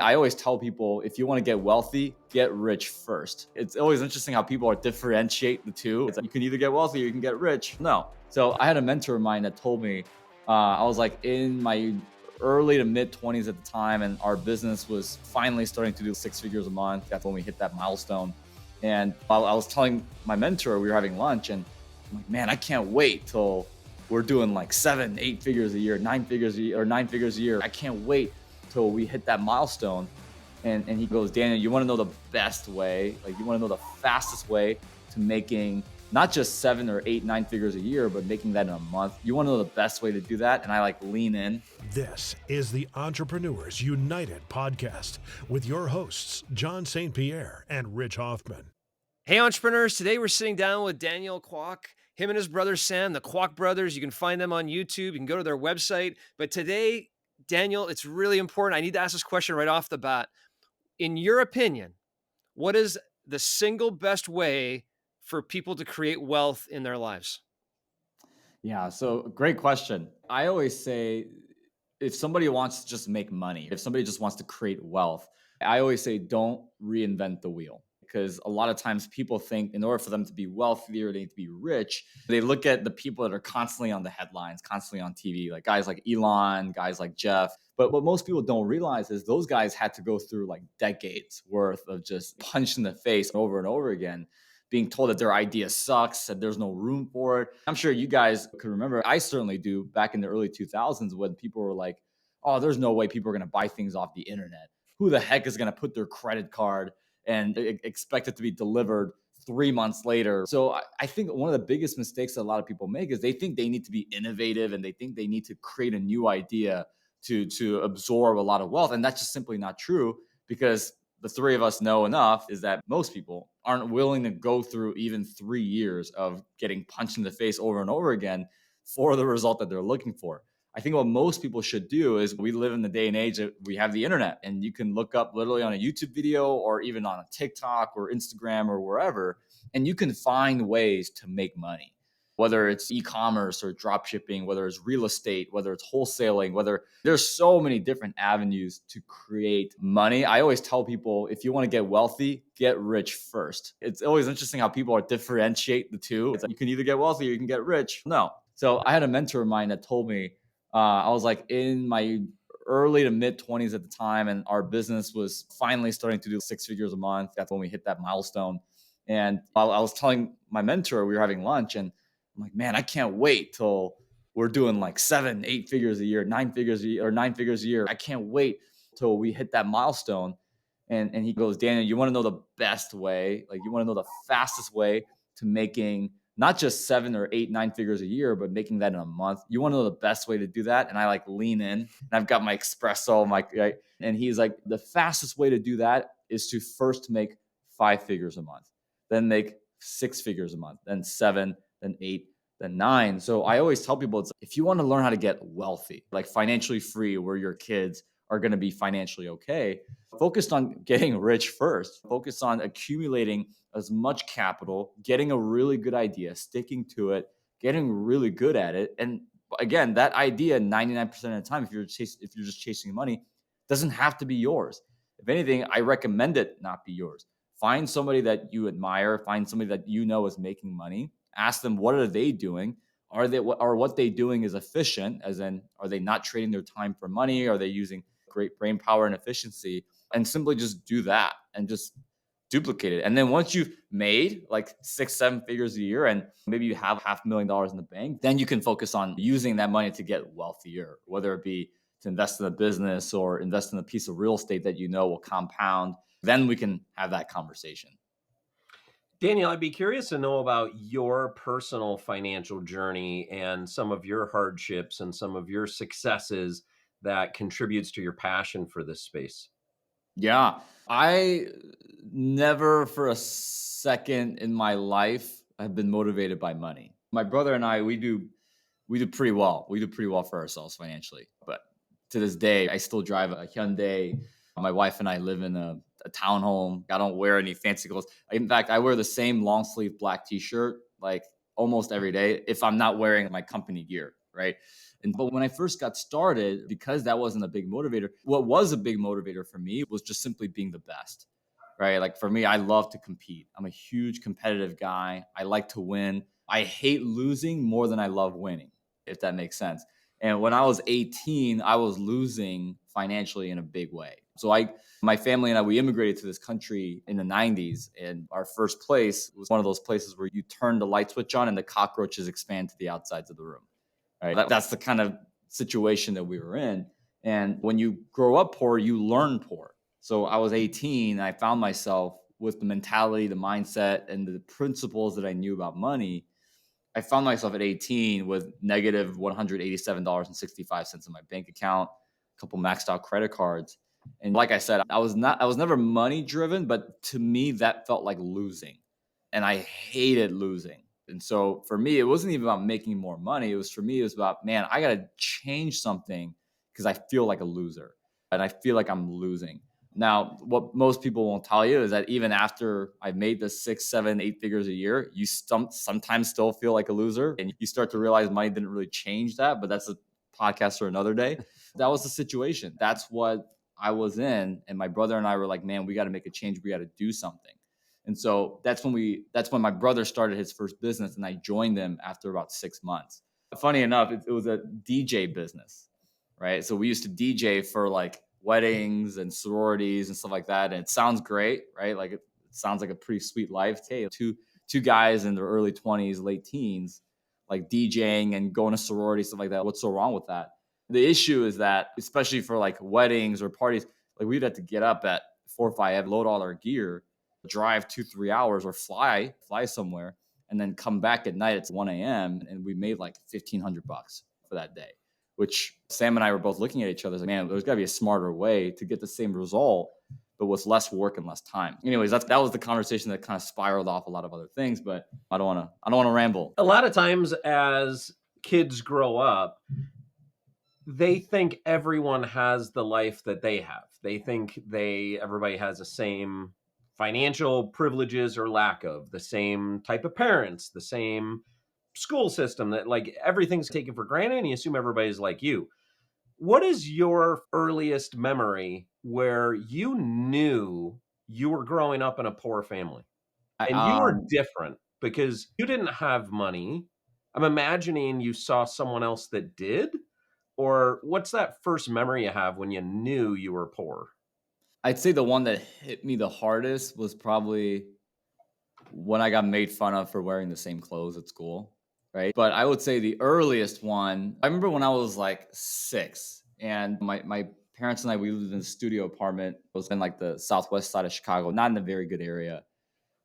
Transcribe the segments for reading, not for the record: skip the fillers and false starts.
I always tell people, if you want to get wealthy, get rich first. It's always interesting how people differentiate the two. It's like, you can either get wealthy or you can get rich. No. So I had a mentor of mine that told me, I was like in my early to mid 20s at the time, and our business was finally starting to do 6 figures a month. That's when we hit that milestone. And while I was telling my mentor, we were having lunch, and I'm like, man, I can't wait till we're doing like 7, 8 figures a year, 9 figures a year, or 9 figures a year. I can't wait till we hit that milestone. And he goes, Daniel, you want to know the best way? Like, you want to know the fastest way to making not just 7 or 8, 9 figures a year, but making that in a month. You want to know the best way to do that? And I lean in. This is the Entrepreneurs United podcast with your hosts, John St. Pierre and Rich Hoffman. Hey, entrepreneurs. Today we're sitting down with Daniel Kwak, him and his brother Sam, the Kwak brothers. You can find them on YouTube. You can go to their website. But today, Daniel, it's really important. I need to ask this question right off the bat. In your opinion, what is the single best way for people to create wealth in their lives? Yeah, so great question. I always say, if somebody wants to just make money, if somebody just wants to create wealth, I always say, don't reinvent the wheel. Because a lot of times people think in order for them to be wealthy or they need to be rich, they look at the people that are constantly on the headlines, constantly on TV, like guys like Elon, guys like Jeff. But what most people don't realize is those guys had to go through like decades worth of just punch in the face over and over again, being told that their idea sucks, that there's no room for it. I'm sure you guys could remember, I certainly do, back in the early 2000s when people were like, oh, there's no way people are going to buy things off the internet. Who the heck is going to put their credit card and expect it to be delivered 3 months later? So I think one of the biggest mistakes that a lot of people make is they think they need to be innovative and they think they need to create a new idea to absorb a lot of wealth. And that's just simply not true, because the three of us know enough is that most people aren't willing to go through even 3 years of getting punched in the face over and over again for the result that they're looking for. I think what most people should do is, we live in the day and age that we have the internet, and you can look up literally on a YouTube video or even on a TikTok or Instagram or wherever, and you can find ways to make money, whether it's e-commerce or drop shipping, whether it's real estate, whether it's wholesaling, whether there's so many different avenues to create money. I always tell people, if you want to get wealthy, get rich first. It's always interesting how people differentiate the two. It's like, you can either get wealthy or you can get rich. No. So I had a mentor of mine that told me, I was like in my early to mid 20s at the time, and our business was finally starting to do 6 figures a month. That's when we hit that milestone. And while I was telling my mentor, we were having lunch, and I'm like, man, I can't wait till we're doing like 7, 8 figures a year, 9 figures a year, or 9 figures a year. I can't wait till we hit that milestone. And he goes, Daniel, you want to know the best way? Like, you want to know the fastest way to making not just 7 or 8, 9 figures a year, but making that in a month. You want to know the best way to do that? And I lean in, and I've got my espresso, right? And he's like, the fastest way to do that is to first make 5 figures a month, then make 6 figures a month, then 7, then 8, then 9. So I always tell people, it's, if you want to learn how to get wealthy, like financially free, where your kids are going to be financially okay, focused on getting rich first. Focus on accumulating as much capital, getting a really good idea, sticking to it, getting really good at it. And again, that idea 99% of the time, if you're just chasing money, doesn't have to be yours. If anything, I recommend it not be yours. Find somebody that you admire, find somebody that you know is making money. Ask them, what are they doing? Are what they doing is efficient? As in, are they not trading their time for money? Are they using great brain power and efficiency? And simply just do that and just duplicate it. And then once you've made like 6, 7 figures a year, and maybe you have $500,000 in the bank, then you can focus on using that money to get wealthier, whether it be to invest in a business or invest in a piece of real estate that you know will compound. Then we can have that conversation. Daniel, I'd be curious to know about your personal financial journey and some of your hardships and some of your successes that contributes to your passion for this space. Yeah, I never for a second in my life have been motivated by money. My brother and I, we do pretty well. We do pretty well for ourselves financially. But to this day, I still drive a Hyundai. My wife and I live in a townhome. I don't wear any fancy clothes. In fact, I wear the same long sleeve black t-shirt like almost every day if I'm not wearing my company gear, right? But when I first got started, because that wasn't a big motivator, what was a big motivator for me was just simply being the best, right? Like for me, I love to compete. I'm a huge competitive guy. I like to win. I hate losing more than I love winning, if that makes sense. And when I was 18, I was losing financially in a big way. So my family and I, we immigrated to this country in the 90s. And our first place was one of those places where you turn the light switch on and the cockroaches expand to the outsides of the room. Right. That's the kind of situation that we were in. And when you grow up poor, you learn poor. So I was 18. And I found myself with the mentality, the mindset, and the principles that I knew about money. I found myself at 18 with negative $187.65 in my bank account, a couple maxed out credit cards. And like I said, I was never money driven, but to me, that felt like losing. And I hated losing. And so for me, it wasn't even about making more money. It was about, man, I got to change something because I feel like a loser and I feel like I'm losing. Now, what most people won't tell you is that even after I've made the 6, 7, 8 figures a year, you sometimes still feel like a loser, and you start to realize money didn't really change that. But that's a podcast for another day. That was the situation. That's what I was in, and my brother and I were like, "Man, we got to make a change. We got to do something." And so that's when my brother started his first business, and I joined him after about 6 months. Funny enough, it was a DJ business, right? So we used to DJ for like weddings and sororities and stuff like that. And it sounds great, right? Like it sounds like a pretty sweet life. Hey, two guys in their early 20s, late teens, like DJing and going to sorority, stuff like that. What's so wrong with that? The issue is that, especially for like weddings or parties, like we'd have to get up at 4 or 5, load all our gear, drive 2-3 hours, or fly somewhere, and then come back at night. It's 1 a.m. and we made like $1,500 for that day. Which Sam and I were both looking at each other, like, man, there's got to be a smarter way to get the same result, but with less work and less time. Anyways, that was the conversation that kind of spiraled off a lot of other things, but I don't want to ramble. A lot of times as kids grow up, they think everyone has the life that they have. They think everybody has the same financial privileges or lack of, the same type of parents, the same school system, that like everything's taken for granted and you assume everybody's like you. What is your earliest memory where you knew you were growing up in a poor family I, and you were different because you didn't have money? I'm imagining you saw someone else that did. Or what's that first memory you have when you knew you were poor? I'd say the one that hit me the hardest was probably when I got made fun of for wearing the same clothes at school, right? But I would say the earliest one, I remember when I was like 6, and my parents and I, we lived in a studio apartment. It was in like the southwest side of Chicago, not in a very good area.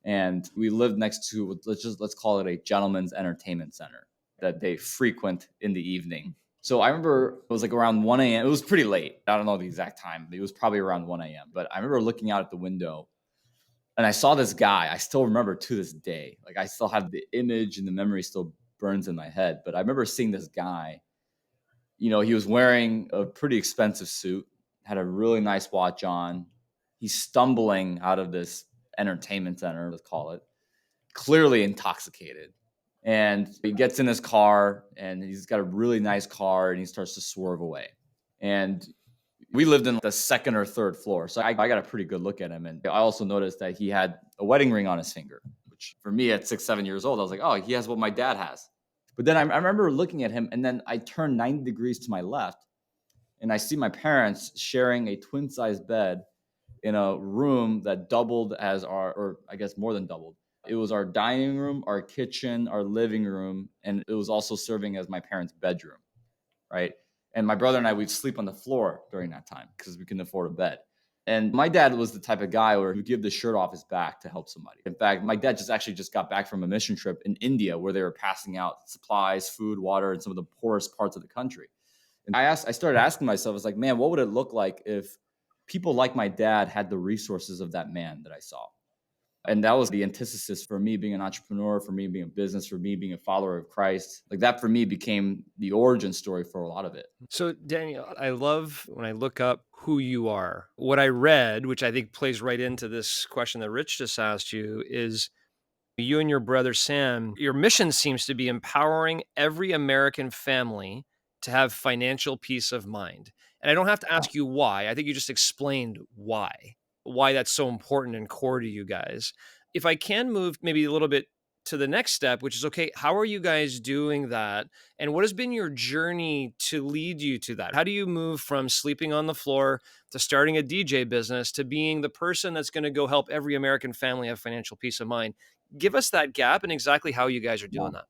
And we lived next to, let's call it a gentleman's entertainment center that they frequent in the evening. So I remember it was like around 1 a.m. It was pretty late. I don't know the exact time, but it was probably around 1 a.m. But I remember looking out at the window and I saw this guy. I still remember to this day. Like I still have the image and the memory still burns in my head. But I remember seeing this guy. He was wearing a pretty expensive suit, had a really nice watch on. He's stumbling out of this entertainment center, let's call it, clearly intoxicated. And he gets in his car, and he's got a really nice car, and he starts to swerve away. And we lived in the second or third floor, so I got a pretty good look at him. And I also noticed that he had a wedding ring on his finger, which for me at 6, 7 years old, I was like, oh, he has what my dad has. But then I remember looking at him, and then I turned 90 degrees to my left, and I see my parents sharing a twin-size bed in a room that doubled as or I guess more than doubled. It was our dining room, our kitchen, our living room, and it was also serving as my parents' bedroom, right? And my brother and I, we'd sleep on the floor during that time because we couldn't afford a bed. And my dad was the type of guy where he would give the shirt off his back to help somebody. In fact, my dad just got back from a mission trip in India where they were passing out supplies, food, water in some of the poorest parts of the country. And I started asking myself, I was like, man, what would it look like if people like my dad had the resources of that man that I saw? And that was the antithesis for me being an entrepreneur, for me being a business, for me being a follower of Christ. Like that for me became the origin story for a lot of it. So, Daniel, I love when I look up who you are. What I read, which I think plays right into this question that Rich just asked you, is you and your brother Sam, your mission seems to be empowering every American family to have financial peace of mind? And I don't have to Yeah. ask you why. I think you just explained why that's so important and core to you guys. If I can move maybe a little bit to the next step, which is okay, how are you guys doing that? And what has been your journey to lead you to that? How do you move from sleeping on the floor to starting a DJ business to being the person that's going to go help every American family have financial peace of mind? Give us that gap and exactly how you guys are Yeah. doing that.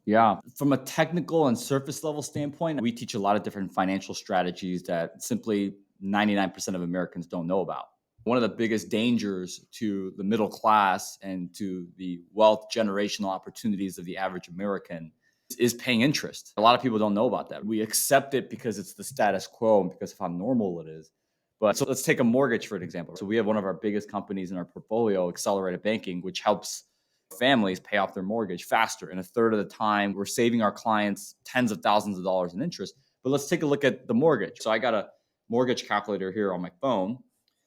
Yeah. From a technical and surface level standpoint, we teach a lot of different financial strategies that simply 99% of Americans don't know about. One of the biggest dangers to the middle class and to the wealth generational opportunities of the average American is paying interest. A lot of people don't know about that. We accept it because it's the status quo and because of how normal it is. But so let's take a mortgage for an example. So we have one of our biggest companies in our portfolio, Accelerated Banking, which helps families pay off their mortgage faster. In a third of the time, we're saving our clients tens of thousands of dollars in interest. But let's take a look at the mortgage. So I got a mortgage calculator here on my phone.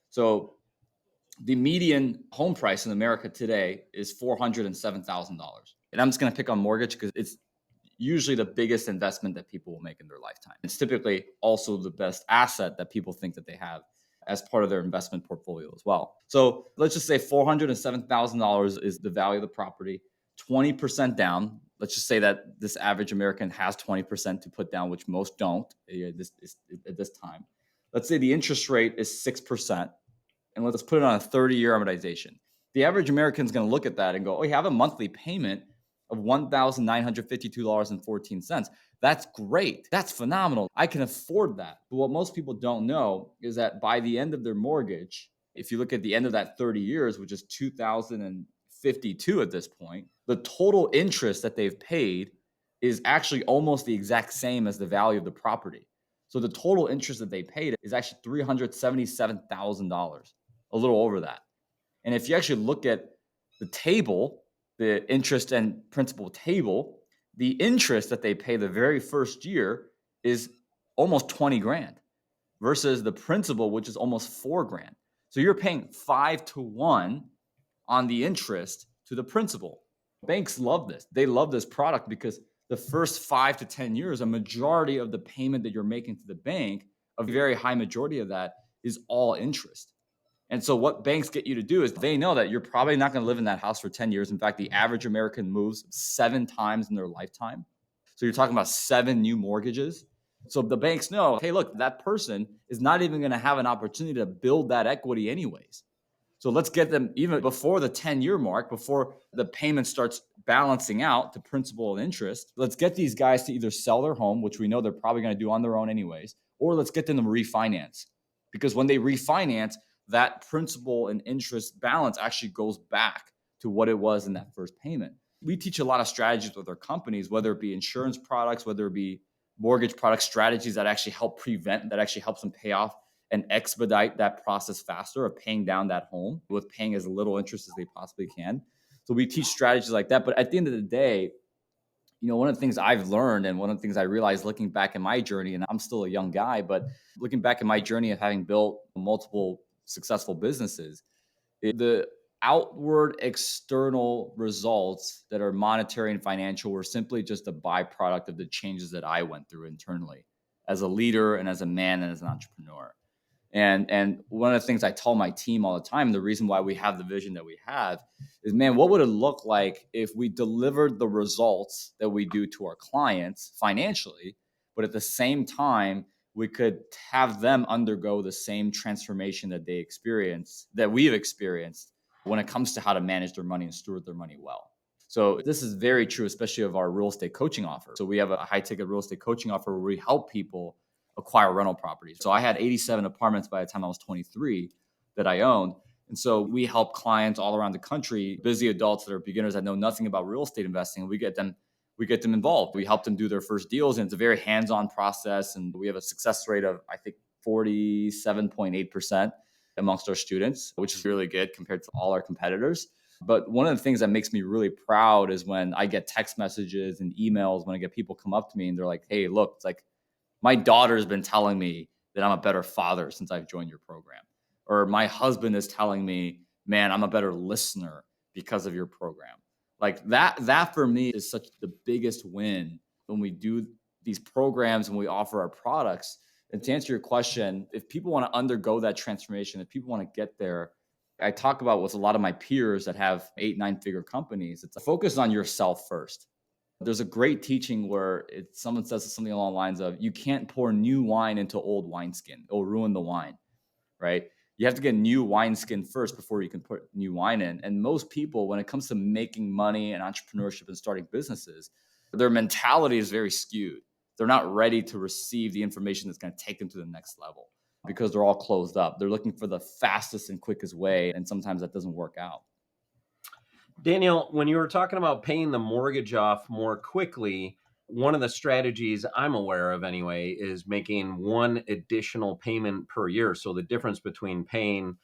So the median home price in America today is $407,000. And I'm just going to pick on mortgage because it's usually the biggest investment that people will make in their lifetime. It's typically also the best asset that people think that they have as part of their investment portfolio as well. So let's just say $407,000 is the value of the property, 20% down. Let's just say that this average American has 20% to put down, which most don't at this time. Let's say the interest rate is 6%, and let's put it on a 30-year amortization. The average American is going to look at that and go, oh, you have a monthly payment of $1,952.14. That's great. That's phenomenal. I can afford that. But what most people don't know is that by the end of their mortgage, if you look at the end of that 30 years, which is 2052 at this point, the total interest that they've paid is actually almost the exact same as the value of the property. So the total interest that they paid is actually $377,000, a little over that. And if you actually look at the table, the interest and principal table, the interest that they pay the very first year is almost 20 grand versus the principal, which is almost 4 grand. So you're paying 5 to 1 on the interest to the principal. Banks love this. They love this product because the first 5 to 10 years, a majority of the payment that you're making to the bank, a very high majority of that is all interest. And so what banks get you to do is they know that you're probably not going to live in that house for 10 years. In fact, the average American moves 7 times in their lifetime. So you're talking about 7 new mortgages. So the banks know, hey, look, that person is not even going to have an opportunity to build that equity anyways. So let's get them even before the 10-year mark, before the payment starts balancing out to principal and interest. Let's get these guys to either sell their home, which we know they're probably going to do on their own anyways, or let's get them to refinance. Because when they refinance, that principal and interest balance actually goes back to what it was in that first payment. We teach a lot of strategies with our companies, whether it be insurance products, whether it be mortgage product strategies that actually help prevent, that actually helps them pay off and expedite that process faster of paying down that home with paying as little interest as they possibly can. So we teach strategies like that. But at the end of the day, one of the things I've learned and one of the things I realized looking back in my journey, and I'm still a young guy, but looking back in my journey of having built multiple successful businesses, the outward external results that are monetary and financial were simply just a byproduct of the changes that I went through internally as a leader and as a man and as an entrepreneur. And one of the things I tell my team all the time, the reason why we have the vision that we have is, man, what would it look like if we delivered the results that we do to our clients financially, but at the same time, we could have them undergo the same transformation that they experience, that we've experienced when it comes to how to manage their money and steward their money well. So this is very true, especially of our real estate coaching offer. So we have a high ticket real estate coaching offer where we help people acquire rental properties. So I had 87 apartments by the time I was 23 that I owned. And so we help clients all around the country, busy adults that are beginners that know nothing about real estate investing. We get them involved. We help them do their first deals, and it's a very hands-on process. And we have a success rate of, I think, 47.8% amongst our students, which is really good compared to all our competitors. But one of the things that makes me really proud is when I get text messages and emails, when I get people come up to me and they're like, hey, look, it's like, my daughter's been telling me that I'm a better father since I've joined your program. Or my husband is telling me, man, I'm a better listener because of your program. Like that for me is such the biggest win when we do these programs and we offer our products. And to answer your question, if people want to undergo that transformation, if people want to get there, I talk about with a lot of my peers that have 8, 9 figure companies. It's a focus on yourself first. There's a great teaching where someone says something along the lines of, you can't pour new wine into old wineskin. It'll ruin the wine, right? You have to get new wineskin first before you can put new wine in. And most people, when it comes to making money and entrepreneurship and starting businesses, their mentality is very skewed. They're not ready to receive the information that's going to take them to the next level because they're all closed up. They're looking for the fastest and quickest way. And sometimes that doesn't work out. Daniel, when you were talking about paying the mortgage off more quickly, one of the strategies I'm aware of anyway is making one additional payment per year. So the difference between paying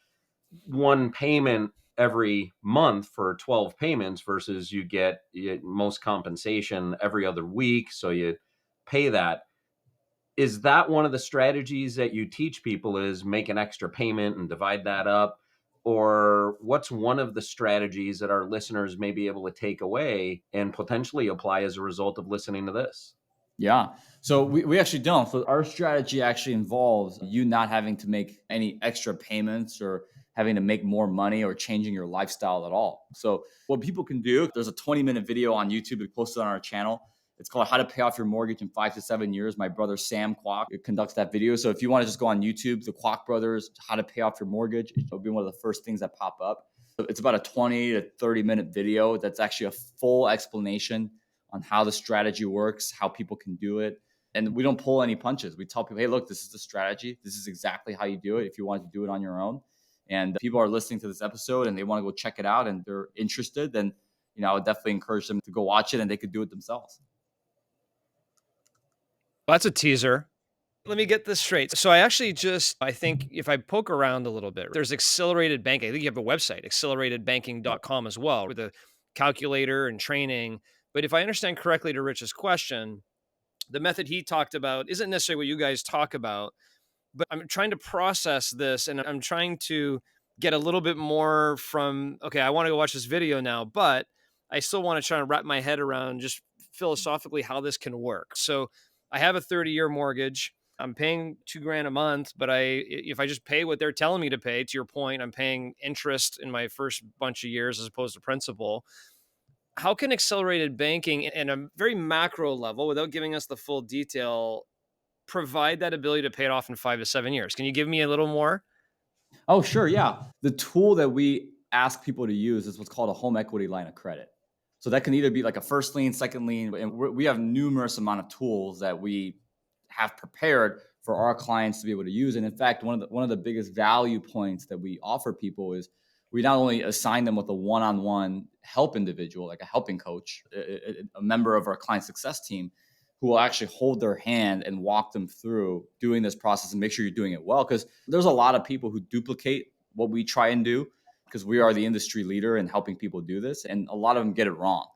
one payment every month for 12 payments versus you get most compensation every other week. So you pay that. Is that one of the strategies that you teach people, is make an extra payment and divide that up? Or what's one of the strategies that our listeners may be able to take away and potentially apply as a result of listening to this? Yeah. So we actually don't. So our strategy actually involves you not having to make any extra payments or having to make more money or changing your lifestyle at all. So what people can do, there's a 20-minute video on YouTube we posted on our channel. It's called How to Pay Off Your Mortgage in 5 to 7 Years. My brother Sam Kwak conducts that video. So if you want to just go on YouTube, the Kwak brothers, How to Pay Off Your Mortgage, it'll be one of the first things that pop up. It's about a 20 to 30-minute video that's actually a full explanation on how the strategy works, how people can do it. And we don't pull any punches. We tell people, hey, look, this is the strategy. This is exactly how you do it if you want to do it on your own. And people are listening to this episode and they want to go check it out and they're interested, then I would definitely encourage them to go watch it and they could do it themselves. Well, that's a teaser. Let me get this straight. So I think if I poke around a little bit, there's accelerated banking. I think you have a website, acceleratedbanking.com as well, with a calculator and training. But if I understand correctly to Rich's question, the method he talked about isn't necessarily what you guys talk about, but I'm trying to process this and I'm trying to get a little bit more from, okay, I want to go watch this video now, but I still want to try and wrap my head around just philosophically how this can work. So I have a 30-year mortgage. I'm paying $2,000 a month, but if I just pay what they're telling me to pay, to your point, I'm paying interest in my first bunch of years as opposed to principal. How can accelerated banking in a very macro level, without giving us the full detail, provide that ability to pay it off in 5 to 7 years? Can you give me a little more? Oh, sure. Yeah. The tool that we ask people to use is what's called a home equity line of credit. So that can either be like a first lien, second lien, and we have numerous amount of tools that we have prepared for our clients to be able to use. And in fact, one of the biggest value points that we offer people is we not only assign them with a one-on-one help individual, like a helping coach, a member of our client success team, who will actually hold their hand and walk them through doing this process and make sure you're doing it well. Because there's a lot of people who duplicate what we try and do because we are the industry leader in helping people do this. And a lot of them get it wrong.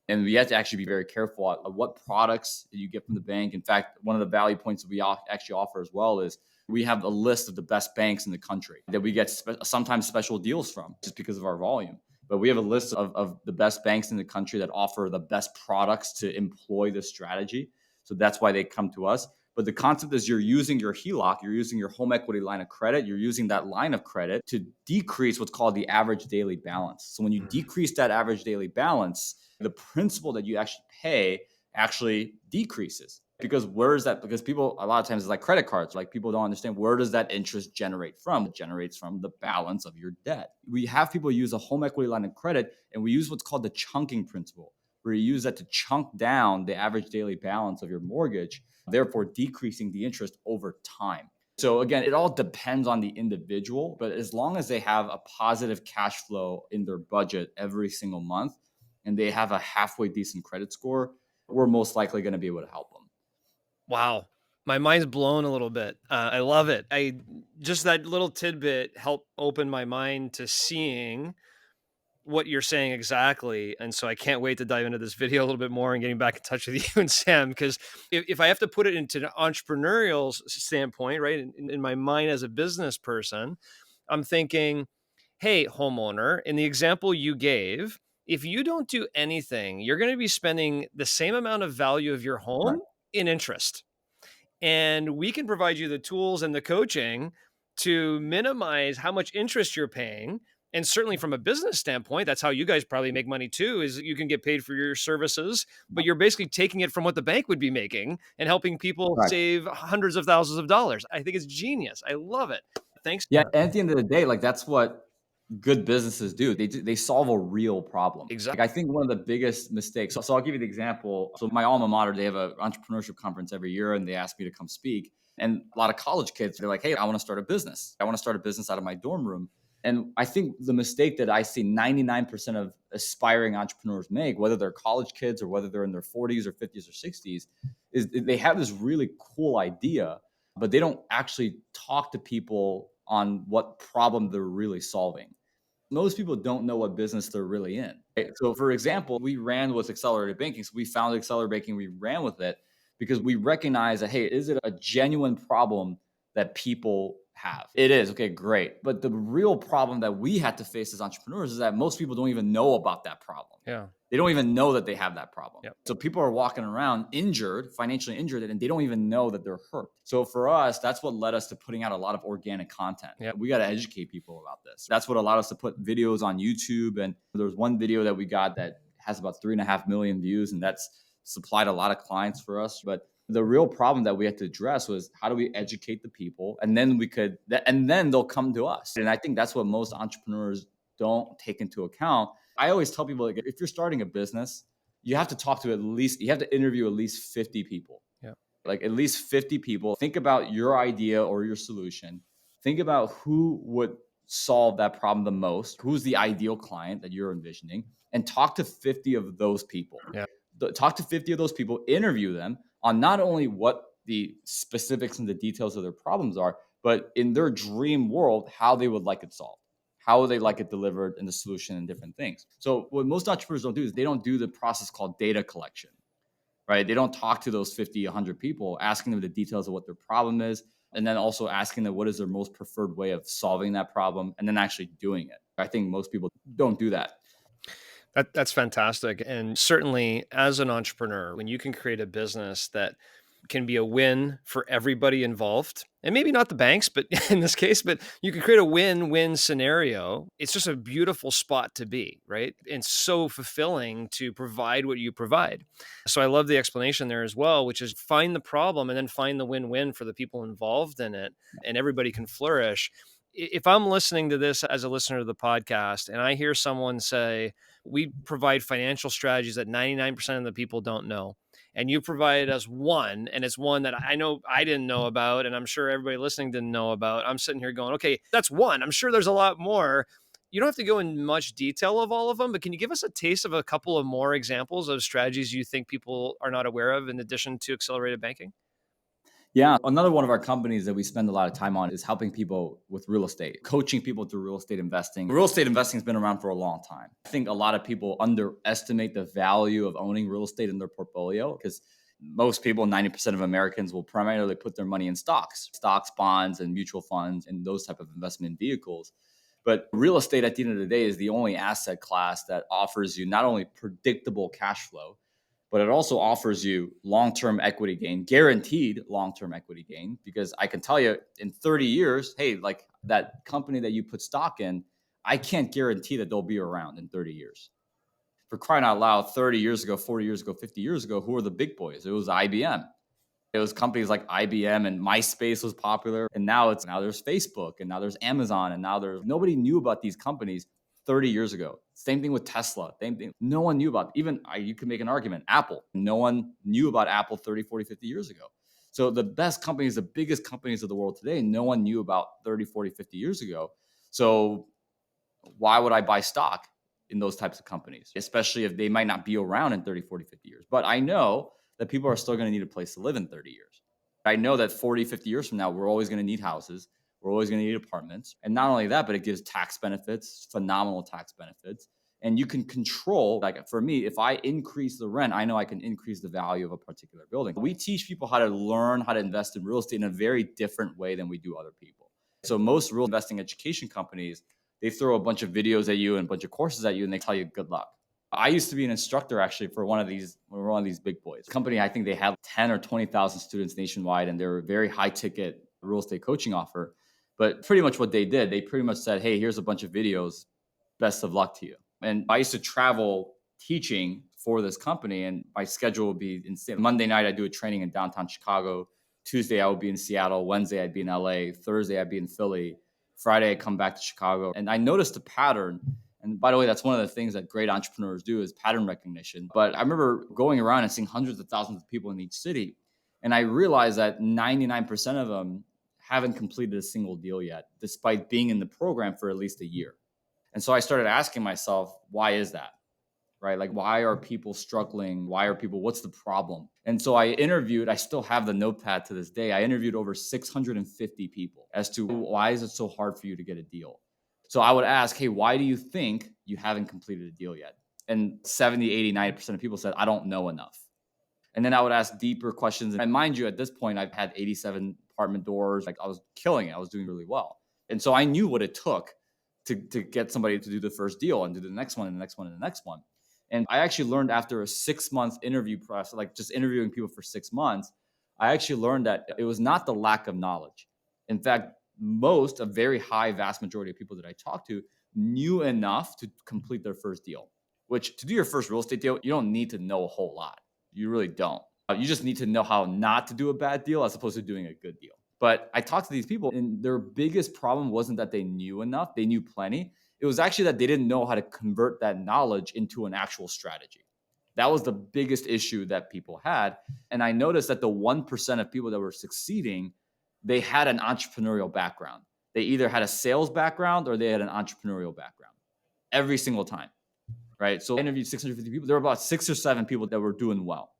And we have to actually be very careful at what products you get from the bank. In fact, one of the value points that we actually offer as well is we have a list of the best banks in the country that we get sometimes special deals from just because of our volume. But we have a list of the best banks in the country that offer the best products to employ this strategy. So that's why they come to us. But the concept is you're using your HELOC, you're using your home equity line of credit, you're using that line of credit to decrease what's called the average daily balance. So when you decrease that average daily balance, the principal that you actually pay actually decreases. Because where is that? Because people, a lot of times it's like credit cards, like people don't understand, where does that interest generate from? It generates from the balance of your debt. We have people use a home equity line of credit and we use what's called the chunking principle, where you use that to chunk down the average daily balance of your mortgage, therefore decreasing the interest over time. So again, it all depends on the individual, but as long as they have a positive cash flow in their budget every single month and they have a halfway decent credit score, we're most likely going to be able to help them. Wow. My mind's blown a little bit. I love it. Just that little tidbit helped open my mind to seeing what you're saying exactly. And so I can't wait to dive into this video a little bit more and getting back in touch with you and Sam, because if I have to put it into an entrepreneurial standpoint, right, in my mind as a business person, I'm thinking, hey, homeowner, in the example you gave, if you don't do anything, you're going to be spending the same amount of value of your home Right. in interest. And we can provide you the tools and the coaching to minimize how much interest you're paying. And certainly from a business standpoint, that's how you guys probably make money too, is you can get paid for your services, but you're basically taking it from what the bank would be making and helping people Right. save hundreds of thousands of dollars. I think it's genius. I love it. Thanks. Yeah. And at the end of the day, like that's what good businesses do. They solve a real problem. Like Exactly. I think one of the biggest mistakes. So I'll give you the example. So my alma mater, they have an entrepreneurship conference every year, and they ask me to come speak. And a lot of college kids, they're like, "Hey, I want to start a business. I want to start a business out of my dorm room." And I think the mistake that I see 99% of aspiring entrepreneurs make, whether they're college kids or whether they're in their 40s or 50s or 60s, is they have this really cool idea, but they don't actually talk to people on what problem they're really solving. Most people don't know what business they're really in. Right? So, for example, we ran with accelerated banking. So we found accelerated banking, we ran with it because we recognize that, hey, is it a genuine problem that people have? It is. Okay, great. But the real problem that we had to face as entrepreneurs is that most people don't even know about that problem. Yeah. They don't even know that they have that problem. Yep. So people are walking around injured, financially injured, and they don't even know that they're hurt. So for us, that's what led us to putting out a lot of organic content. Yep. We got to educate people about this. That's what allowed us to put videos on YouTube. And there was one video that we got that has about 3.5 million views, and that's supplied a lot of clients for us. But the real problem that we had to address was how do we educate the people, and then and then they'll come to us. And I think that's what most entrepreneurs don't take into account. I always tell people, like, if you're starting a business, you have to interview at least 50 people. Yeah. Like at least 50 people. Think about your idea or your solution. Think about who would solve that problem the most. Who's the ideal client that you're envisioning, and talk to 50 of those people. Yeah. Talk to 50 of those people, interview them on not only what the specifics and the details of their problems are, but in their dream world, how they would like it solved. How would they like it delivered, and the solution and different things. So what most entrepreneurs don't do is they don't do the process called data collection, right? They don't talk to those 50, 100 people, asking them the details of what their problem is, and then also asking them what is their most preferred way of solving that problem, and then actually doing it. I think most people don't do that. That's fantastic. And certainly as an entrepreneur, when you can create a business that can be a win for everybody involved, and maybe not the banks, but in this case, but you can create a win-win scenario. It's just a beautiful spot to be, right? And so fulfilling to provide what you provide. So I love the explanation there as well, which is find the problem and then find the win-win for the people involved in it, and everybody can flourish. If I'm listening to this as a listener to the podcast and I hear someone say, we provide financial strategies that 99% of the people don't know, and you provided us one, and it's one that I know I didn't know about, and I'm sure everybody listening didn't know about. I'm sitting here going, okay, that's one. I'm sure there's a lot more. You don't have to go in much detail of all of them, but can you give us a taste of a couple of more examples of strategies you think people are not aware of in addition to accelerated banking? Yeah. Another one of our companies that we spend a lot of time on is helping people with real estate, coaching people through real estate investing. Real estate investing has been around for a long time. I think a lot of people underestimate the value of owning real estate in their portfolio because most people, 90% of Americans, will primarily put their money in stocks, bonds, and mutual funds, and those type of investment vehicles. But real estate at the end of the day is the only asset class that offers you not only predictable cash flow, but it also offers you long-term equity gain, guaranteed long-term equity gain, because I can tell you in 30 years, hey, like that company that you put stock in, I can't guarantee that they'll be around in 30 years. For crying out loud, 30 years ago, 40 years ago, 50 years ago, who were the big boys? It was IBM. It was companies like IBM, and MySpace was popular. And now there's Facebook, and now there's Amazon, and now nobody knew about these companies 30 years ago. Same thing with Tesla. Same thing. No one knew about, you could make an argument, Apple. No one knew about Apple 30, 40, 50 years ago. So the best companies, the biggest companies of the world today, no one knew about 30, 40, 50 years ago. So why would I buy stock in those types of companies, especially if they might not be around in 30, 40, 50 years? But I know that people are still going to need a place to live in 30 years. I know that 40, 50 years from now, we're always going to need houses. We're always going to need apartments. And not only that, but it gives tax benefits, phenomenal tax benefits. And you can control, like for me, if I increase the rent, I know I can increase the value of a particular building. We teach people how to learn how to invest in real estate in a very different way than we do other people. So most real investing education companies, they throw a bunch of videos at you and a bunch of courses at you, and they tell you good luck. I used to be an instructor actually for one of these big boys. Company, I think they had 10 or 20,000 students nationwide, and they were a very high ticket real estate coaching offer. But pretty much what they did, they pretty much said, hey, here's a bunch of videos. Best of luck to you. And I used to travel teaching for this company, and my schedule would be insane. Monday night, I do a training in downtown Chicago. Tuesday, I would be in Seattle. Wednesday, I'd be in LA. Thursday, I'd be in Philly. Friday, I'd come back to Chicago. And I noticed a pattern. And by the way, that's one of the things that great entrepreneurs do is pattern recognition. But I remember going around and seeing hundreds of thousands of people in each city. And I realized that 99% of them haven't completed a single deal yet, despite being in the program for at least a year. And so I started asking myself, why is that? Right? Like, why are people struggling? What's the problem? And so I still have the notepad to this day. I interviewed over 650 people as to why is it so hard for you to get a deal? So I would ask, hey, why do you think you haven't completed a deal yet? And 70, 80, 90% of people said, I don't know enough. And then I would ask deeper questions. And mind you, at this point, I've had 87 apartment doors. Like I was killing it. I was doing really well. And so I knew what it took to get somebody to do the first deal and do the next one and the next one and the next one. And I actually learned after a 6-month interview process, like just interviewing people for 6 months, I actually learned that it was not the lack of knowledge. In fact, a very high, vast majority of people that I talked to knew enough to complete their first deal, which to do your first real estate deal, you don't need to know a whole lot. You really don't. You just need to know how not to do a bad deal as opposed to doing a good deal. But I talked to these people, and their biggest problem wasn't that they knew enough. They knew plenty. It was actually that they didn't know how to convert that knowledge into an actual strategy. That was the biggest issue that people had. And I noticed that the 1% of people that were succeeding, they had an entrepreneurial background. They either had a sales background or they had an entrepreneurial background every single time. Right. So I interviewed 650 people. There were about 6 or 7 people that were doing well.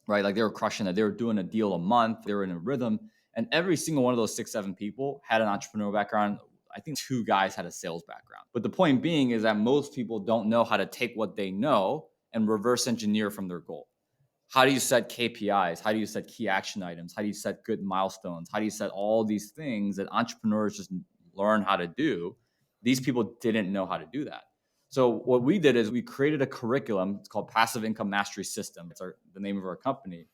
Right. Like they were crushing it. They were doing a deal a month. They were in a rhythm. And every single one of those 6, 7 people had an entrepreneurial background. I think 2 guys had a sales background. But the point being is that most people don't know how to take what they know and reverse engineer from their goal. How do you set KPIs? How do you set key action items? How do you set good milestones? How do you set all these things that entrepreneurs just learn how to do? These people didn't know how to do that. So what we did is we created a curriculum. It's called Passive Income Mastery System. It's the name of our company.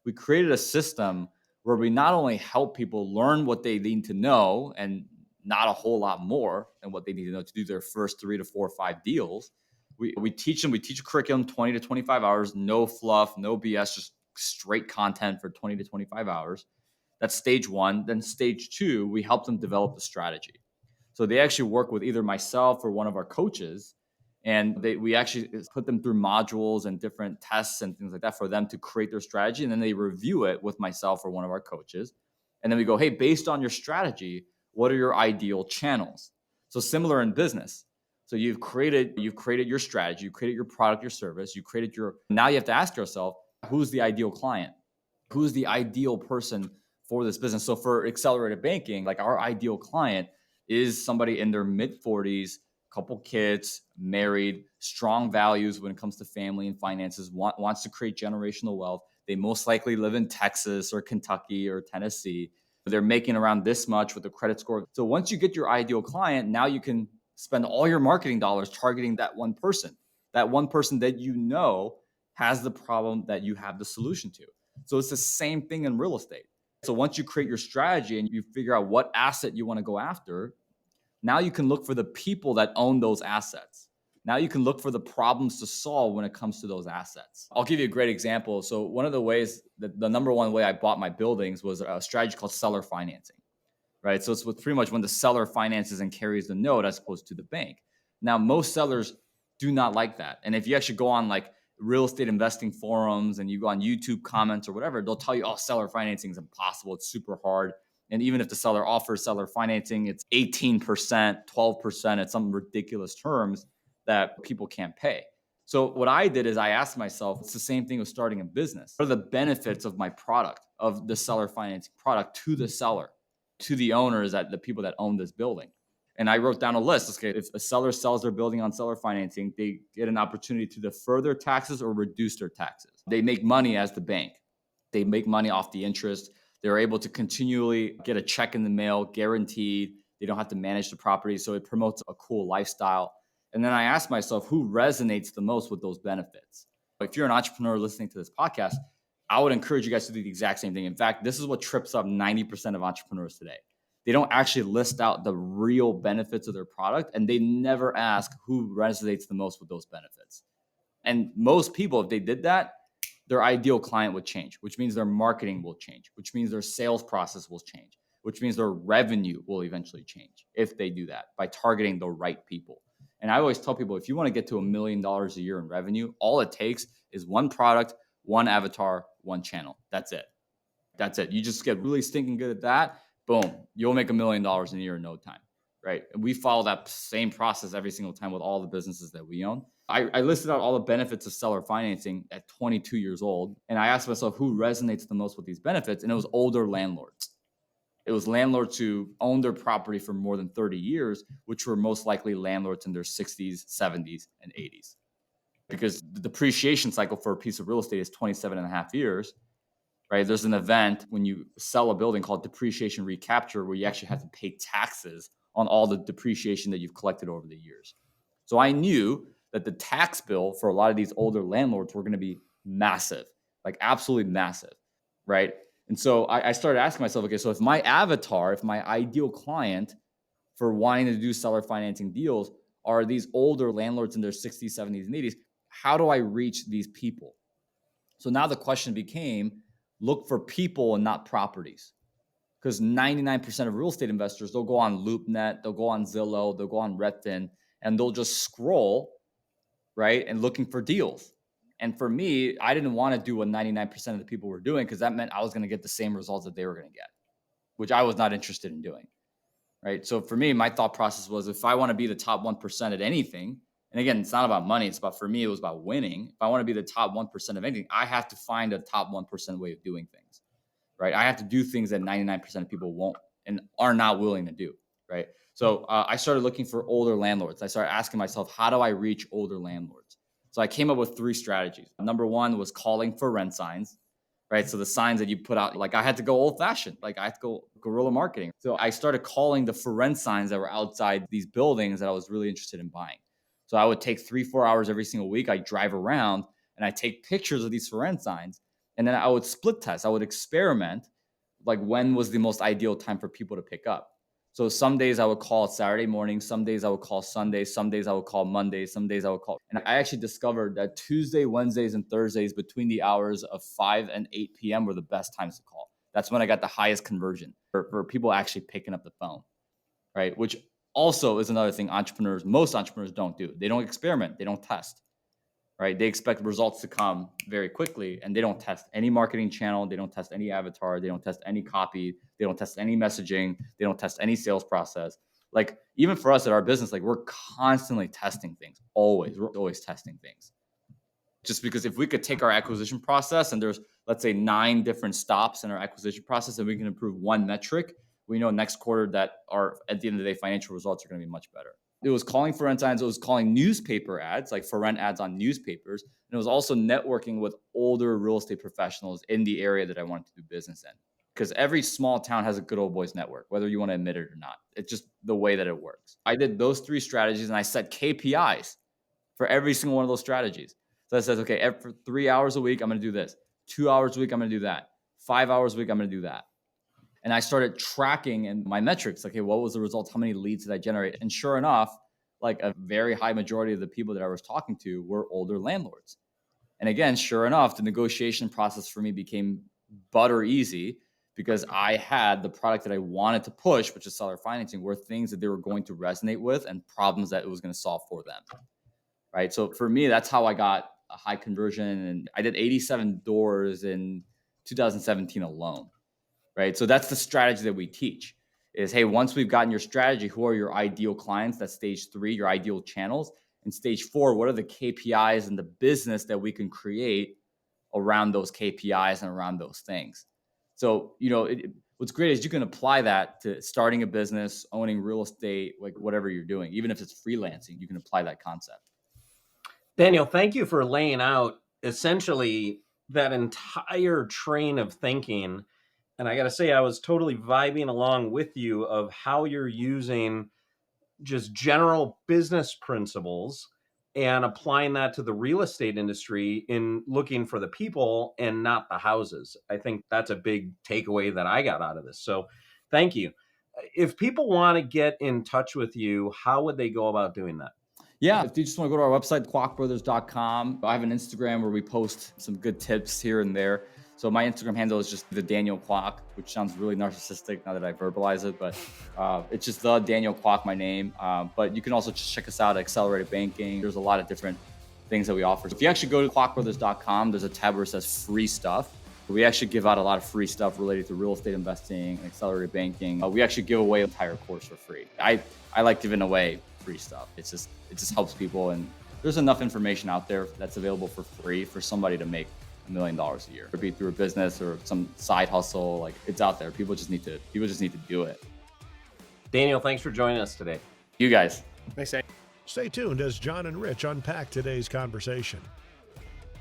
We created a system where we not only help people learn what they need to know and not a whole lot more than what they need to know to do their first 3 to 4 or 5 deals. We teach them. We teach a curriculum 20 to 25 hours, no fluff, no BS, just straight content for 20 to 25 hours. That's stage 1. Then stage 2, we help them develop the strategy. So they actually work with either myself or one of our coaches, and we actually put them through modules and different tests and things like that for them to create their strategy. And then they review it with myself or one of our coaches. And then we go, hey, based on your strategy, what are your ideal channels? So similar in business. So you've created your strategy, you created your product, your service, now you have to ask yourself, who's the ideal client? Who's the ideal person for this business? So for accelerated banking, like our ideal client is somebody in their mid 40s, couple kids, married, strong values when it comes to family and finances, wants to create generational wealth. They most likely live in Texas or Kentucky or Tennessee. They're making around this much with a credit score. So once you get your ideal client, now you can spend all your marketing dollars targeting that one person that you know has the problem that you have the solution to. So it's the same thing in real estate. So once you create your strategy and you figure out what asset you want to go after, now you can look for the people that own those assets. Now you can look for the problems to solve when it comes to those assets. I'll give you a great example. So one of the ways that the number one way I bought my buildings was a strategy called seller financing. Right. So it's pretty much when the seller finances and carries the note as opposed to the bank. Now, most sellers do not like that. And if you actually go on like real estate investing forums and you go on YouTube comments or whatever, they'll tell you, oh, seller financing is impossible. It's super hard. And even if the seller offers seller financing, it's 18%, 12% at some ridiculous terms that people can't pay. So what I did is I asked myself, it's the same thing with starting a business. What are the benefits of my product, of the seller financing product to the seller, to the owners, that the people that own this building? And I wrote down a list. Okay, if a seller sells their building on seller financing, they get an opportunity to defer their taxes or reduce their taxes. They make money as the bank. They make money off the interest. They're able to continually get a check in the mail, guaranteed. They don't have to manage the property. So it promotes a cool lifestyle. And then I ask myself, who resonates the most with those benefits? If you're an entrepreneur listening to this podcast, I would encourage you guys to do the exact same thing. In fact, this is what trips up 90% of entrepreneurs today. They don't actually list out the real benefits of their product, and they never ask who resonates the most with those benefits. And most people, if they did that, their ideal client would change, which means their marketing will change, which means their sales process will change, which means their revenue will eventually change if they do that by targeting the right people. And I always tell people, if you want to get to $1 million a year in revenue, all it takes is one product, one avatar, one channel. That's it. That's it. You just get really stinking good at that. Boom, you'll make $1 million in a year in no time, right? And we follow that same process every single time with all the businesses that we own. I listed out all the benefits of seller financing at 22 years old. And I asked myself, who resonates the most with these benefits? And it was older landlords. It was landlords who owned their property for more than 30 years, which were most likely landlords in their 60s, 70s, and 80s. Because the depreciation cycle for a piece of real estate is 27 and a half years, right? There's an event when you sell a building called depreciation recapture, where you actually have to pay taxes on all the depreciation that you've collected over the years. So I knew that the tax bill for a lot of these older landlords were going to be massive, like absolutely massive, right? And so I started asking myself, okay, so if my avatar, if my ideal client for wanting to do seller financing deals are these older landlords in their 60s, 70s, and 80s, how do I reach these people? So now the question became, look for people and not properties. Because 99% of real estate investors, they'll go on LoopNet, they'll go on Zillow, they'll go on Redfin, and they'll just scroll, right, and looking for deals. And for me, I didn't want to do what 99% of the people were doing, because that meant I was going to get the same results that they were going to get, which I was not interested in doing, right? So for me, my thought process was, if I want to be the top 1% at anything, and again, it's not about money, it's about, for me, it was about winning. If I want to be the top 1% of anything, I have to find a top 1% way of doing things, right? I have to do things that 99% of people won't and are not willing to do, right? So I started looking for older landlords. I started asking myself, how do I reach older landlords? So I came up with 3 strategies. Number 1 was calling for rent signs, right? So the signs that you put out, like I had to go old fashioned, like I had to go guerrilla marketing. So I started calling the for rent signs that were outside these buildings that I was really interested in buying. So I would take 3-4 hours every single week. I drive around and I take pictures of these for rent signs. And then I would split test. I would experiment, like when was the most ideal time for people to pick up. So some days I would call Saturday morning, some days I would call Sunday, some days I would call Monday, some days I would call. And I actually discovered that Tuesday, Wednesdays, and Thursdays between the hours of 5 and 8 p.m. were the best times to call. That's when I got the highest conversion for people actually picking up the phone, right? Which also is another thing most entrepreneurs don't do. They don't experiment, they don't test, right? They expect results to come very quickly, and they don't test any marketing channel. They don't test any avatar. They don't test any copy. They don't test any messaging. They don't test any sales process. Like, even for us at our business, like, we're constantly testing things. We're always testing things. Just because if we could take our acquisition process and there's, let's say, 9 different stops in our acquisition process, and we can improve one metric, we know next quarter that our, at the end of the day, financial results are going to be much better. It was calling for rent signs. It was calling newspaper ads, like for rent ads on newspapers. And it was also networking with older real estate professionals in the area that I wanted to do business in. Because every small town has a good old boys network, whether you want to admit it or not. It's just the way that it works. I did those 3 strategies, and I set KPIs for every single one of those strategies. So I said, okay, for 3 hours a week, I'm going to do this. 2 hours a week, I'm going to do that. 5 hours a week, I'm going to do that. And I started tracking and my metrics. Okay, what was the results? How many leads did I generate? And sure enough, like a very high majority of the people that I was talking to were older landlords. And again, sure enough, the negotiation process for me became butter easy, because I had the product that I wanted to push, which is seller financing, were things that they were going to resonate with and problems that it was going to solve for them. Right. So for me, that's how I got a high conversion. And I did 87 doors in 2017 alone. Right. So that's the strategy that we teach is, hey, once we've gotten your strategy, who are your ideal clients? That's stage 3, your ideal channels. And stage 4, what are the KPIs and the business that we can create around those KPIs and around those things? So, what's great is you can apply that to starting a business, owning real estate, like whatever you're doing, even if it's freelancing, you can apply that concept. Daniel, thank you for laying out essentially that entire train of thinking. And I got to say, I was totally vibing along with you of how you're using just general business principles and applying that to the real estate industry in looking for the people and not the houses. I think that's a big takeaway that I got out of this. So thank you. If people want to get in touch with you, how would they go about doing that? Yeah, if you just want to go to our website, kwakbrothers.com, I have an Instagram where we post some good tips here and there. So my Instagram handle is just the Daniel Kwak, which sounds really narcissistic now that I verbalize it, but it's just the Daniel Kwak, my name. But you can also just check us out at Accelerated Banking. There's a lot of different things that we offer. So if you actually go to kwakbrothers.com, there's a tab where it says free stuff. We actually give out a lot of free stuff related to real estate investing and accelerated banking. We actually give away an entire course for free. I like giving away free stuff. It just helps people, and there's enough information out there that's available for free for somebody to make $1 million a year. It'd be through a business or some side hustle. Like, it's out there. People just need to do it. Daniel, thanks for joining us today. You guys. Thanks, Daniel. Stay tuned as John and Rich unpack today's conversation.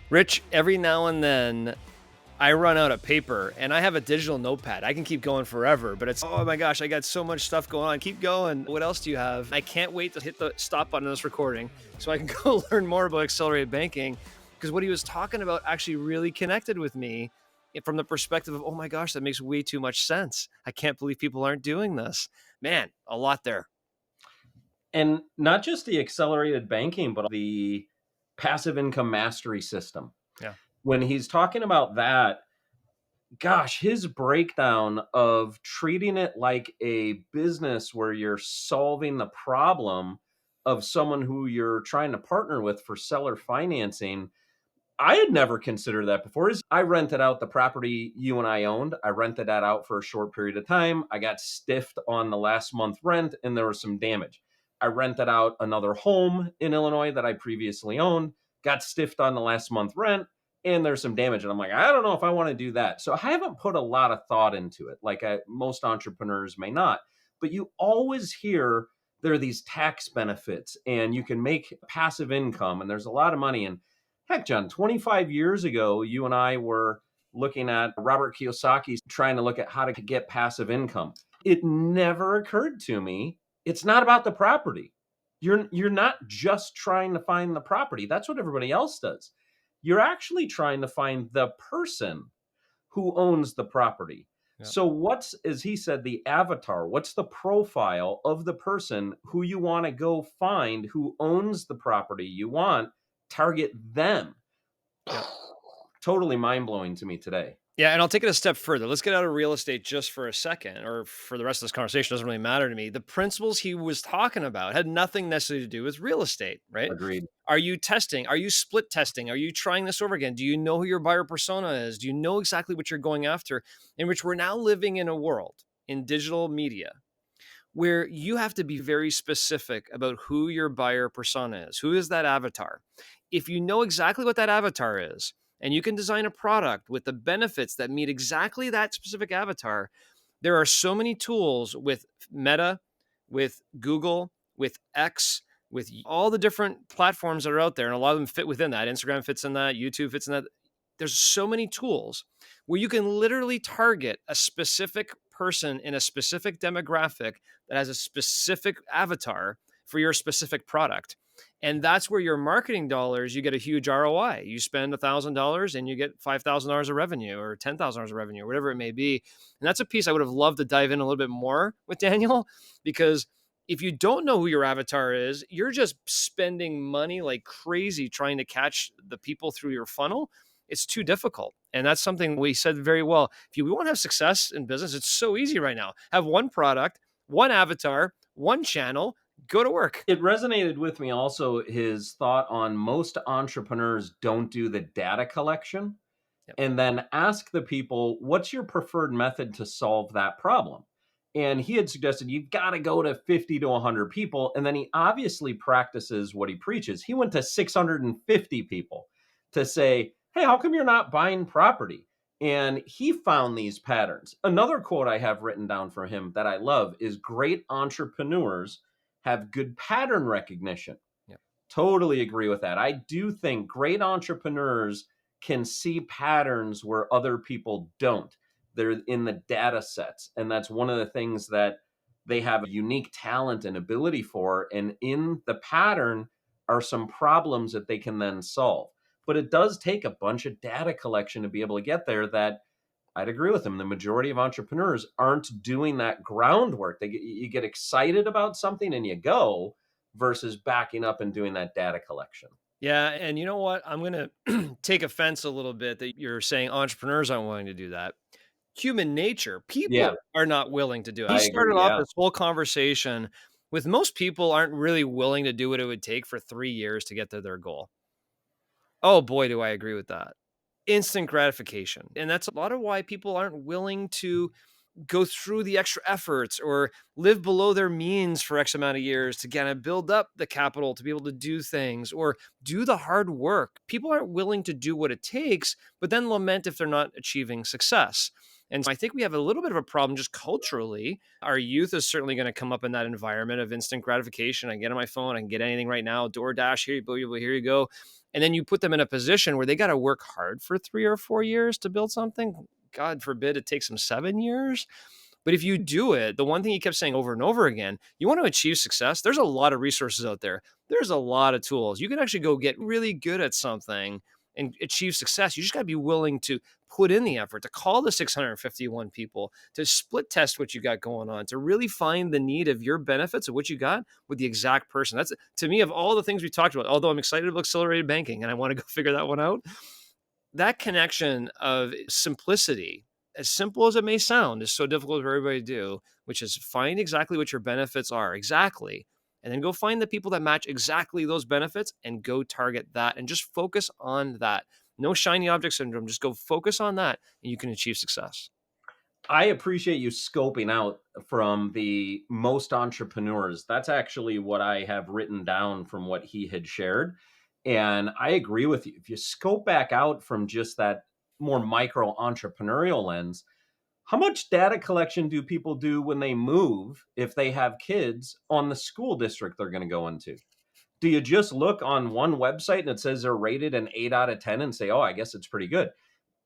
Rich, every now and then I run out of paper and I have a digital notepad. I can keep going forever, but it's, oh my gosh, I got so much stuff going on. Keep going. What else do you have? I can't wait to hit the stop button on this recording so I can go learn more about accelerated banking, because what he was talking about actually really connected with me from the perspective of, oh my gosh, that makes way too much sense. I can't believe people aren't doing this. Man, a lot there. And not just the accelerated banking, but the passive income mastery system. Yeah. When he's talking about that, gosh, his breakdown of treating it like a business where you're solving the problem of someone who you're trying to partner with for seller financing, I had never considered that before. I rented out the property you and I owned. I rented that out for a short period of time. I got stiffed on the last month rent and there was some damage. I rented out another home in Illinois that I previously owned, got stiffed on the last month rent, and there's some damage. And I'm like, I don't know if I want to do that. So I haven't put a lot of thought into it, like most entrepreneurs may not. But you always hear there are these tax benefits and you can make passive income and there's a lot of money. And heck, John, 25 years ago, you and I were looking at Robert Kiyosaki trying to look at how to get passive income. It never occurred to me. It's not about the property. You're not just trying to find the property. That's what everybody else does. You're actually trying to find the person who owns the property. Yeah. So what's, as he said, the avatar? What's the profile of the person who you want to go find, who owns the property you want? Target them. Yeah. Totally mind-blowing to me today. Yeah, and I'll take it a step further. Let's get out of real estate just for a second, or for the rest of this conversation. It doesn't really matter to me. The principles he was talking about had nothing necessarily to do with real estate, right? Agreed. Are you testing? Are you split testing? Are you trying this over again? Do you know who your buyer persona is? Do you know exactly what you're going after? In which we're now living in a world in digital media where you have to be very specific about who your buyer persona is. Who is that avatar? If you know exactly what that avatar is, and you can design a product with the benefits that meet exactly that specific avatar, there are so many tools with Meta, with Google, with X, with all the different platforms that are out there, and a lot of them fit within that. Instagram fits in that, YouTube fits in that. There's so many tools where you can literally target a specific person in a specific demographic that has a specific avatar for your specific product. And that's where your marketing dollars, you get a huge ROI. You spend $1,000 and you get $5,000 of revenue or $10,000 of revenue or whatever it may be. And that's a piece I would have loved to dive in a little bit more with Daniel, because if you don't know who your avatar is, you're just spending money like crazy trying to catch the people through your funnel. It's too difficult. And that's something we said very well. If you want to have success in business, it's so easy right now. Have one product, one avatar, one channel, go to work. It resonated with me also, his thought on most entrepreneurs don't do the data collection. Yep. And then ask the people, what's your preferred method to solve that problem? And he had suggested you've got to go to 50 to 100 people. And then he obviously practices what he preaches. He went to 650 people to say, hey, how come you're not buying property? And he found these patterns. Another quote I have written down for him that I love is, great entrepreneurs have good pattern recognition. Yep. Totally agree with that. I do think great entrepreneurs can see patterns where other people don't. They're in the data sets. And that's one of the things that they have a unique talent and ability for. And in the pattern are some problems that they can then solve. But it does take a bunch of data collection to be able to get there that I'd agree with him. The majority of entrepreneurs aren't doing that groundwork. You get excited about something and you go versus backing up and doing that data collection. Yeah, and you know what? I'm going to take offense a little bit that you're saying entrepreneurs aren't willing to do that. Human nature, Yeah, people are not willing to do it. He I started agree. off Yeah. this whole conversation with most people aren't really willing to do what it would take for 3 years to get to their goal. Oh boy, do I agree with that. Instant gratification. And that's a lot of why people aren't willing to go through the extra efforts or live below their means for X amount of years to kind of build up the capital to be able to do things or do the hard work. People aren't willing to do what it takes, but then lament if they're not achieving success. And I think we have a little bit of a problem just culturally. Our youth is certainly going to come up in that environment of instant gratification. I get on my phone, I can get anything right now, DoorDash, here you go. And then you put them in a position where they got to work hard for 3 or 4 years to build something. God forbid it takes them 7 years. But if you do it, the one thing he kept saying over and over again, you want to achieve success, there's a lot of resources out there. There's a lot of tools. You can actually go get really good at something and achieve success. You just got to be willing to put in the effort, to call the 651 people, to split test what you got going on, to really find the need of your benefits of what you got with the exact person. That's, to me, of all the things we talked about, although I'm excited about accelerated banking and I want to go figure that one out, that connection of simplicity, as simple as it may sound, is so difficult for everybody to do, which is find exactly what your benefits are, exactly, and then go find the people that match exactly those benefits and go target that and just focus on that. No shiny object syndrome, just go focus on that and you can achieve success. I appreciate you scoping out from the most entrepreneurs. That's actually what I have written down from what he had shared. And I agree with you. If you scope back out from just that more micro entrepreneurial lens, how much data collection do people do when they move if they have kids on the school district they're going to go into? Do you just look on one website and it says they're rated an 8 out of 10 and say, oh, I guess it's pretty good?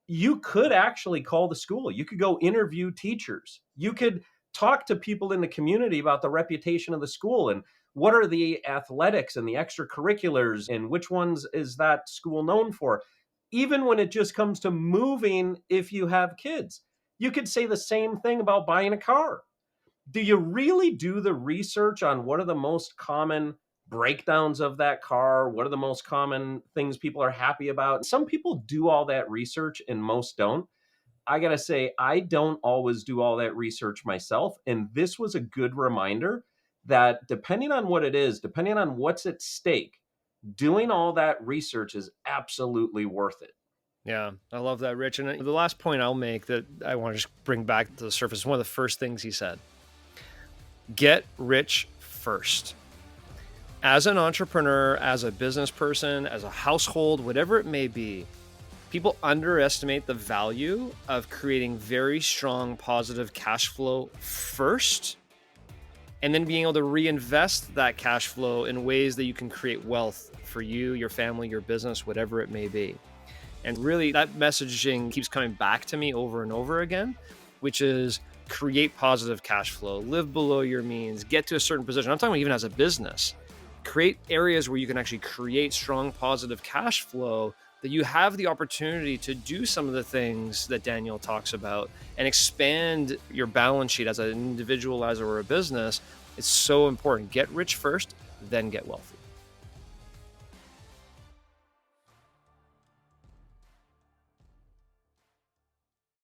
You could actually call the school. You could go interview teachers. You could talk to people in the community about the reputation of the school and what are the athletics and the extracurriculars and which ones is that school known for. Even when it just comes to moving, if you have kids, you could say the same thing about buying a car. Do you really do the research on what are the most common breakdowns of that car? What are the most common things people are happy about? Some people do all that research and most don't. I got to say, I don't always do all that research myself. And this was a good reminder that depending on what it is, depending on what's at stake, doing all that research is absolutely worth it. Yeah, I love that, Rich. And the last point I'll make that I want to just bring back to the surface, one of the first things he said: get rich first. As an entrepreneur, as a business person, as a household, whatever it may be, people underestimate the value of creating very strong positive cash flow first, and then being able to reinvest that cash flow in ways that you can create wealth for you, your family, your business, whatever it may be. And really, that messaging keeps coming back to me over and over again, which is create positive cash flow, live below your means, get to a certain position. I'm talking about even as a business. Create areas where you can actually create strong positive cash flow, that you have the opportunity to do some of the things that Daniel talks about and expand your balance sheet as an individual, as or a business. It's so important. Get rich first, then get wealthy.